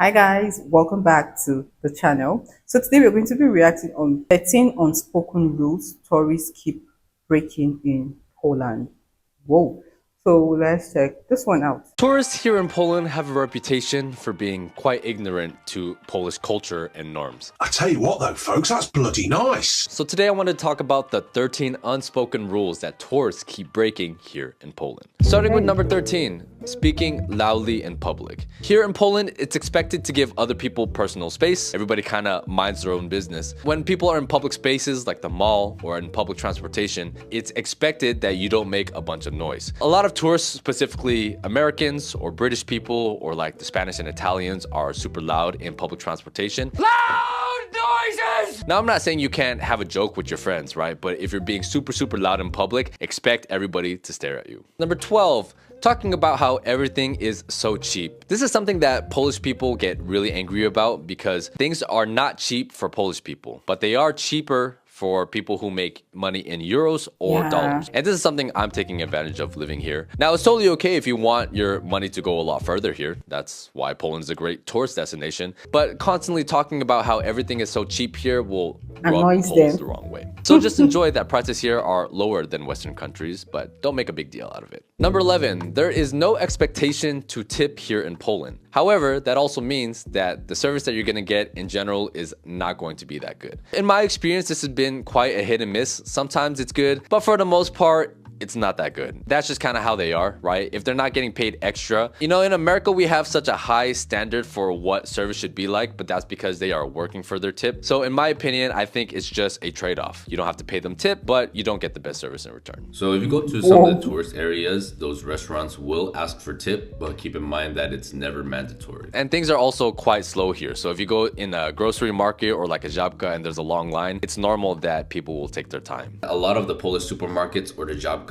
Hi guys, welcome back to the channel. So today we're going to be reacting on 13 unspoken rules tourists keep breaking in Poland. Whoa. So let's check this one out. Tourists here in Poland have a reputation for being quite ignorant to Polish culture and norms. I tell you what though, folks, that's bloody nice. So today I want to talk about the 13 unspoken rules that tourists keep breaking here in Poland. Starting with number 13, speaking loudly in public. Here in Poland, it's expected to give other people personal space. Everybody kind of minds their own business. When people are in public spaces like the mall or in public transportation, it's expected that you don't make a bunch of noise. A lot of tourists, specifically Americans or British people or like the Spanish and Italians, are super loud in public transportation. Loud noises! Now, I'm not saying you can't have a joke with your friends, right? But if you're being super loud in public, expect everybody to stare at you. Number 12, talking about how everything is so cheap. This is something that Polish people get really angry about because things are not cheap for Polish people, but they are cheaper for people who make money in euros or dollars. And this is something I'm taking advantage of living here. Now, it's totally okay if you want your money to go a lot further here. That's why Poland's a great tourist destination. But constantly talking about how everything is so cheap here will rub Poles the wrong way. So just enjoy that prices here are lower than Western countries, but don't make a big deal out of it. Number 11, there is no expectation to tip here in Poland. However, that also means that the service that you're gonna get in general is not going to be that good. In my experience, this has been quite a hit and miss. Sometimes it's good, but for the most part, it's not that good. That's just kind of how they are, right? If they're not getting paid extra. You know, in America, we have such a high standard for what service should be like, but that's because they are working for their tip. So in my opinion, I think it's just a trade-off. You don't have to pay them tip, but you don't get the best service in return. So if you go to some of the tourist areas, those restaurants will ask for tip, but keep in mind that it's never mandatory. And things are also quite slow here. So if you go in a grocery market or like a Żabka and there's a long line, it's normal that people will take their time. A lot of the Polish supermarkets or the Żabkas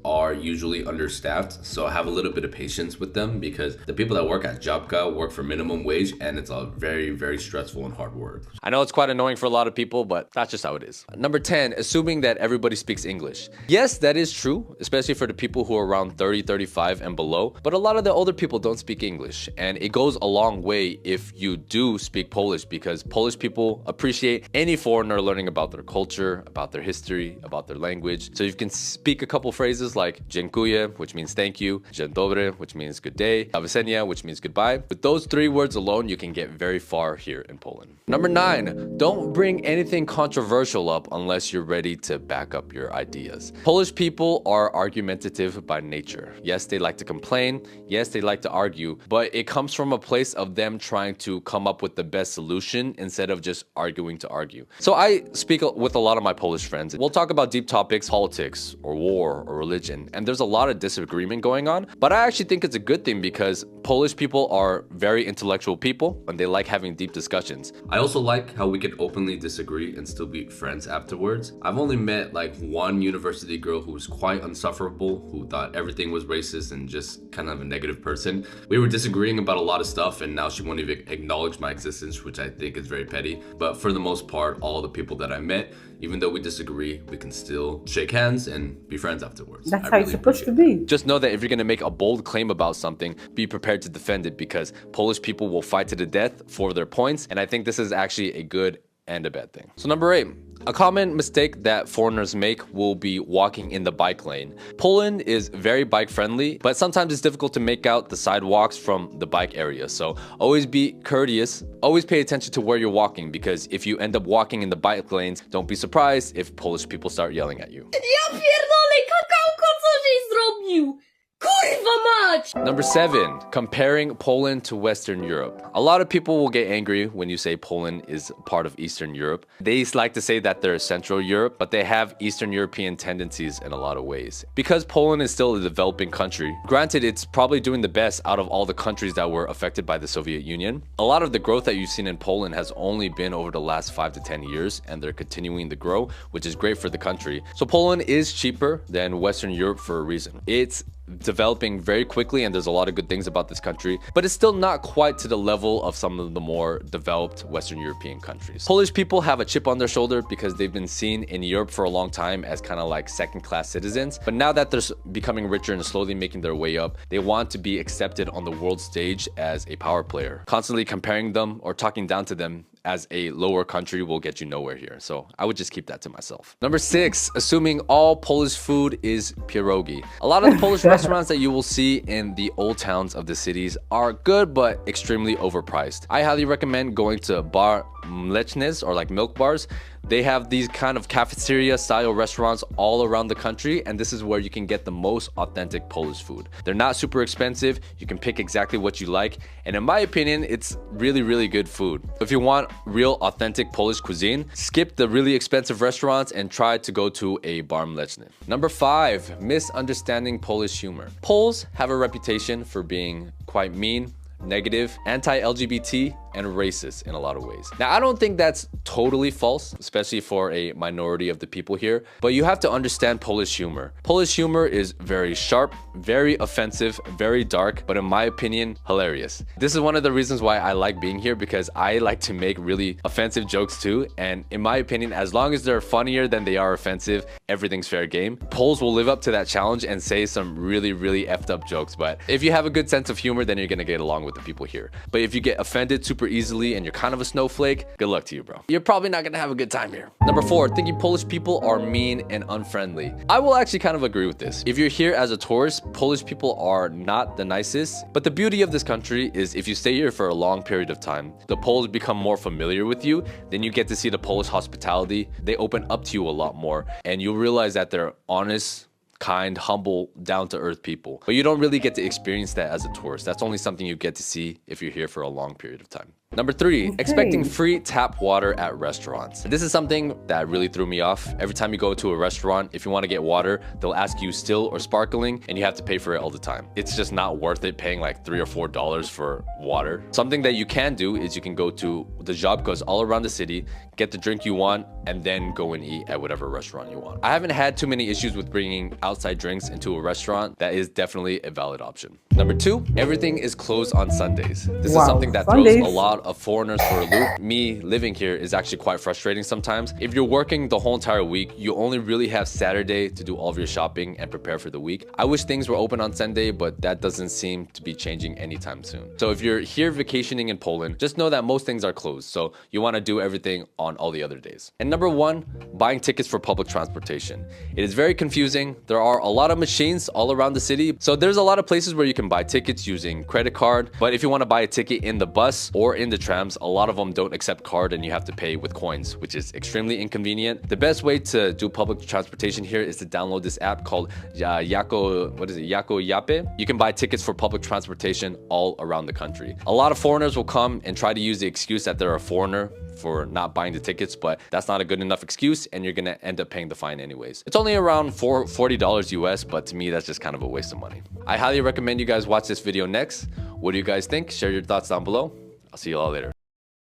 are usually understaffed, so have a little bit of patience with them because the people that work at Żabka work for minimum wage and it's a very stressful and hard work. I know it's quite annoying for a lot of people, but that's just how it is. Number 10, assuming that everybody speaks English. Yes, that is true, especially for the people who are around 30, 35 and below, but a lot of the older people don't speak English, and it goes a long way if you do speak Polish because Polish people appreciate any foreigner learning about their culture, about their history, about their language. So you can speak a couple phrases like dziękuję, which means thank you, dzień dobry, which means good day, do widzenia, which means goodbye. With those 3 words alone, you can get very far here in Poland. Number 9, don't bring anything controversial up unless you're ready to back up your ideas. Polish people are argumentative by nature. Yes, they like to complain. Yes, they like to argue, but it comes from a place of them trying to come up with the best solution instead of just arguing to argue. So I speak with a lot of my Polish friends. We'll talk about deep topics, politics or war or religion, and there's a lot of disagreement going on, but I actually think it's a good thing because Polish people are very intellectual people and they like having deep discussions. I also like how we can openly disagree and still be friends afterwards. I've only met like one university girl who was quite insufferable, who thought everything was racist and just kind of a negative person. We were disagreeing about a lot of stuff and now she won't even acknowledge my existence, which I think is very petty. But for the most part, all the people that I met, even though we disagree, we can still shake hands and be friends afterwards. That's how it's supposed to be. Just know that if you're going to make a bold claim about something, be prepared to defend it because Polish people will fight to the death for their points. And I think this is actually a good and a bad thing. So number 8, a common mistake that foreigners make will be walking in the bike lane. Poland is very bike friendly, but sometimes it's difficult to make out the sidewalks from the bike area. So always be courteous, always pay attention to where you're walking because if you end up walking in the bike lanes, don't be surprised if Polish people start yelling at you. Ja pierdolę, kakałko, co żeś zrobił? Kurwa mać! Number 7, comparing Poland to Western Europe. A lot of people will get angry when you say Poland is part of Eastern Europe. They like to say that they're Central Europe, but they have Eastern European tendencies in a lot of ways. Because Poland is still a developing country, granted it's probably doing the best out of all the countries that were affected by the Soviet Union. A lot of the growth that you've seen in Poland has only been over the last 5 to 10 years, and they're continuing to grow, which is great for the country. So Poland is cheaper than Western Europe for a reason. It's developing very quickly, and there's a lot of good things about this country, but it's still not quite to the level of some of the more developed Western European countries. Polish people have a chip on their shoulder because they've been seen in Europe for a long time as kind of like second-class citizens, but now that they're becoming richer and slowly making their way up, they want to be accepted on the world stage as a power player. Constantly comparing them or talking down to them as a lower country will get you nowhere here. So I would just keep that to myself. Number 6, assuming all Polish food is pierogi. A lot of the Polish restaurants that you will see in the old towns of the cities are good, but extremely overpriced. I highly recommend going to bar mlecznes, or like milk bars. They have these kind of cafeteria style restaurants all around the country, and this is where you can get the most authentic Polish food. They're not super expensive. You can pick exactly what you like, and in my opinion, it's really good food. If you want real authentic Polish cuisine, skip the really expensive restaurants and try to go to a bar mleczny. Number 5, misunderstanding Polish humor. Poles have a reputation for being quite mean, negative, anti-LGBT, and racist in a lot of ways. Now, I don't think that's totally false, especially for a minority of the people here, but you have to understand Polish humor. Polish humor is very sharp, very offensive, very dark, but in my opinion, hilarious. This is one of the reasons why I like being here, because I like to make really offensive jokes too, and in my opinion, as long as they're funnier than they are offensive, everything's fair game. Poles will live up to that challenge and say some really effed up jokes, but if you have a good sense of humor, then you're gonna get along with the people here. But if you get offended super easily and you're kind of a snowflake, good luck to you, bro. You're probably not gonna have a good time here. Number 4, thinking Polish people are mean and unfriendly. I will actually kind of agree with this. If you're here as a tourist, Polish people are not the nicest, but the beauty of this country is if you stay here for a long period of time, the Poles become more familiar with you, then you get to see the Polish hospitality. They open up to you a lot more, and you'll realize that they're honest, kind, humble, down-to-earth people. But you don't really get to experience that as a tourist. That's only something you get to see if you're here for a long period of time. Number 3, expecting free tap water at restaurants. This is something that really threw me off. Every time you go to a restaurant, if you want to get water, they'll ask you still or sparkling, and you have to pay for it all the time. It's just not worth it paying like $3 or $4 for water. Something that you can do is you can go to the żabkas all around the city, get the drink you want, and then go and eat at whatever restaurant you want. I haven't had too many issues with bringing outside drinks into a restaurant. That is definitely a valid option. Number 2, everything is closed on Sundays. This is something that throws a lot of foreigners for a loop. Me living here is actually quite frustrating sometimes. If you're working the whole entire week, you only really have Saturday to do all of your shopping and prepare for the week. I wish things were open on Sunday, but that doesn't seem to be changing anytime soon. So if you're here vacationing in Poland, just know that most things are closed. So you want to do everything on all the other days. And number 1, buying tickets for public transportation. It is very confusing. There are a lot of machines all around the city. So there's a lot of places where you can buy tickets using credit card. But if you want to buy a ticket in the bus or in the trams, a lot of them don't accept card and you have to pay with coins, which is extremely inconvenient. The best way to do public transportation here is to download this app called Yako Yape. You can buy tickets for public transportation all around the country. A lot of foreigners will come and try to use the excuse that they're a foreigner for not buying the tickets, but that's not a good enough excuse and you're gonna end up paying the fine anyways. It's only around $40 US, but to me that's just kind of a waste of money. I highly recommend you guys watch this video next. What do you guys think? Share your thoughts down below. I'll see you all later.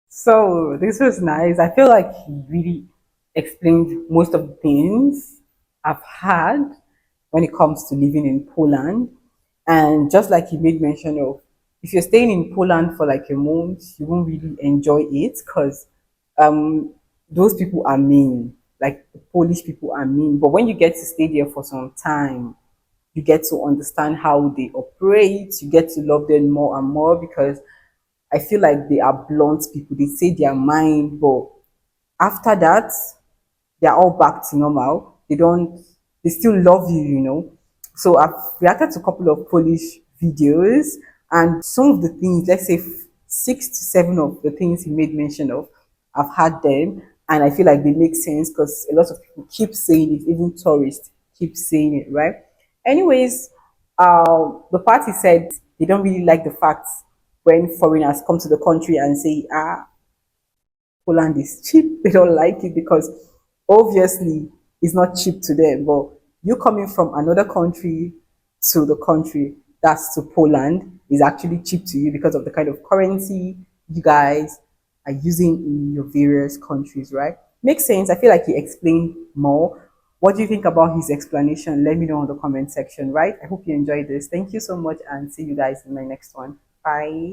So this was nice. I feel like he really explained most of the things I've had when it comes to living in Poland. And just like he made mention of, if you're staying in Poland for like a month, you won't really enjoy it because those people are mean. Like the Polish people are mean. But when you get to stay there for some time, you get to understand how they operate. You get to love them more and more because I feel like they are blunt people. They say their mind, but after that, they're all back to normal. They still love you, you know. So I've reacted to a couple of Polish videos, and some of the things, let's say 6 to 7 of the things he made mention of, I've had them, and I feel like they make sense because a lot of people keep saying it, even tourists keep saying it, right? Anyways, the party said they don't really like the fact when foreigners come to the country and say, Poland is cheap. They don't like it because obviously it's not cheap to them. But you coming from another country to the country, that's to Poland, is actually cheap to you because of the kind of currency you guys are using in your various countries, right? Makes sense. I feel like he explained more. What do you think about his explanation? Let me know in the comment section, right? I hope you enjoyed this. Thank you so much and see you guys in my next one. Bye.